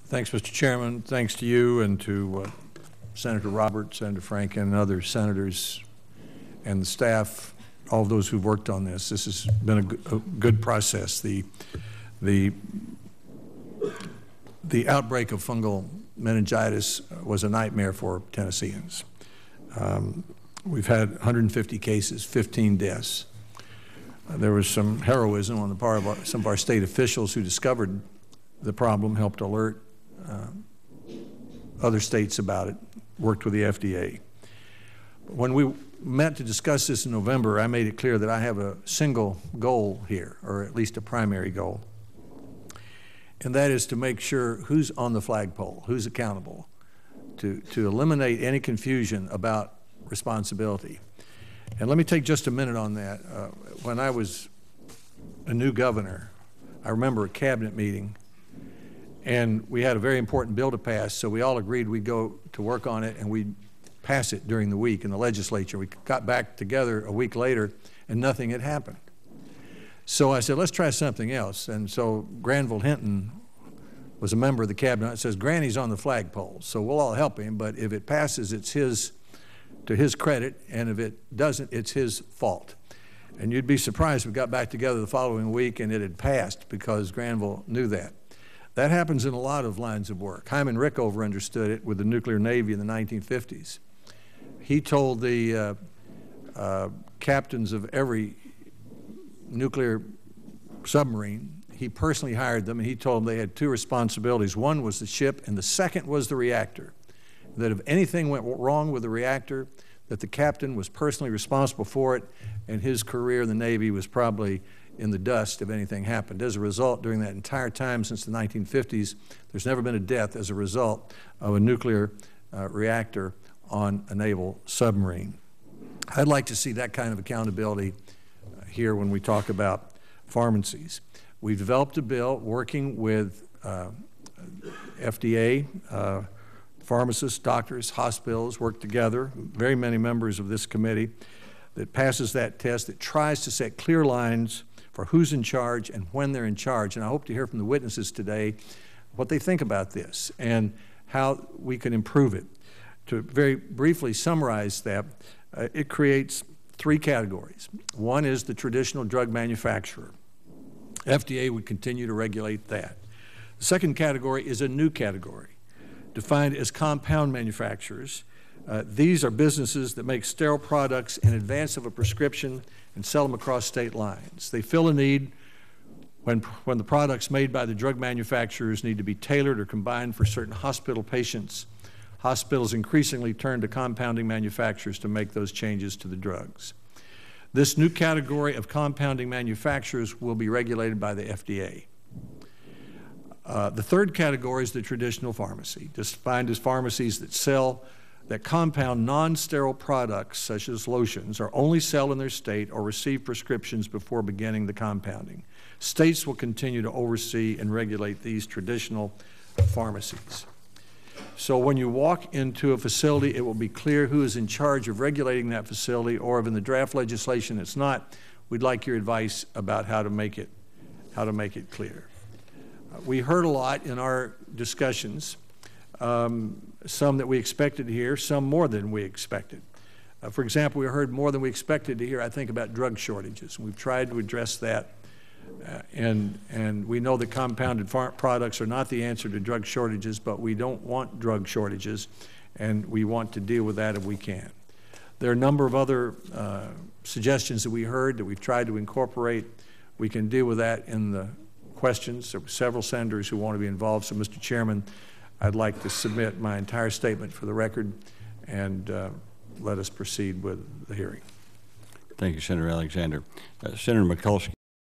Thanks, Mr. Chairman. Thanks to you and to Senator Roberts, Senator Franken, and other senators and the staff, all of those who've worked on this. This has been a good process. The outbreak of fungal meningitis was a nightmare for Tennesseans. We've had 150 cases, 15 deaths. There was some heroism on the part of some of our state officials who discovered the problem, helped alert other states about it, worked with the FDA. When we met to discuss this in November, I made it clear that I have a single goal here, or at least a primary goal, and that is to make sure who's on the flagpole, who's accountable, to eliminate any confusion about responsibility. And let me take just a minute on that. When I was a new governor, I remember a cabinet meeting, and we had a very important bill to pass, so we all agreed we'd go to work on it and we'd pass it during the week in the legislature. We got back together a week later and nothing had happened. So I said, let's try something else. And so Granville Hinton was a member of the cabinet. It says, Granny's on the flagpole, so we'll all help him, but if it passes, it's to his credit, and if it doesn't, it's his fault. And you'd be surprised we got back together the following week and it had passed because Granville knew that. That happens in a lot of lines of work. Hyman Rickover understood it with the nuclear Navy in the 1950s. He told the captains of every nuclear submarine, he personally hired them, and he told them they had two responsibilities. One was the ship, and the second was the reactor. That if anything went wrong with the reactor, that the captain was personally responsible for it, and his career in the Navy was probably in the dust if anything happened. As a result, during that entire time since the 1950s, there's never been a death as a result of a nuclear reactor on a naval submarine. I'd like to see that kind of accountability here when we talk about pharmacies. We've developed a bill working with FDA, pharmacists, doctors, hospitals work together, very many members of this committee, that passes that test, that tries to set clear lines for who's in charge and when they're in charge. And I hope to hear from the witnesses today what they think about this and how we can improve it. To very briefly summarize that, it creates three categories. One is the traditional drug manufacturer. FDA would continue to regulate that. The second category is a new category, defined as compound manufacturers. These are businesses that make sterile products in advance of a prescription and sell them across state lines. They fill a need when the products made by the drug manufacturers need to be tailored or combined for certain hospital patients. Hospitals increasingly turn to compounding manufacturers to make those changes to the drugs. This new category of compounding manufacturers will be regulated by the FDA. The third category is the traditional pharmacy, defined as pharmacies that compound non-sterile products such as lotions or only sell in their state or receive prescriptions before beginning the compounding. States will continue to oversee and regulate these traditional pharmacies. So when you walk into a facility, it will be clear who is in charge of regulating that facility, or if in the draft legislation it's not, we'd like your advice about how to make it clear. We heard a lot in our discussions, some that we expected to hear, some more than we expected. For example, we heard more than we expected to hear, I think, about drug shortages. We've tried to address that, and we know that compounded products are not the answer to drug shortages, but we don't want drug shortages, and we want to deal with that if we can. There are a number of other suggestions that we heard that we've tried to incorporate. We can deal with that in the questions. There were several senators who want to be involved. So, Mr. Chairman, I'd like to submit my entire statement for the record and let us proceed with the hearing. Thank you, Senator Alexander. Senator Mikulski.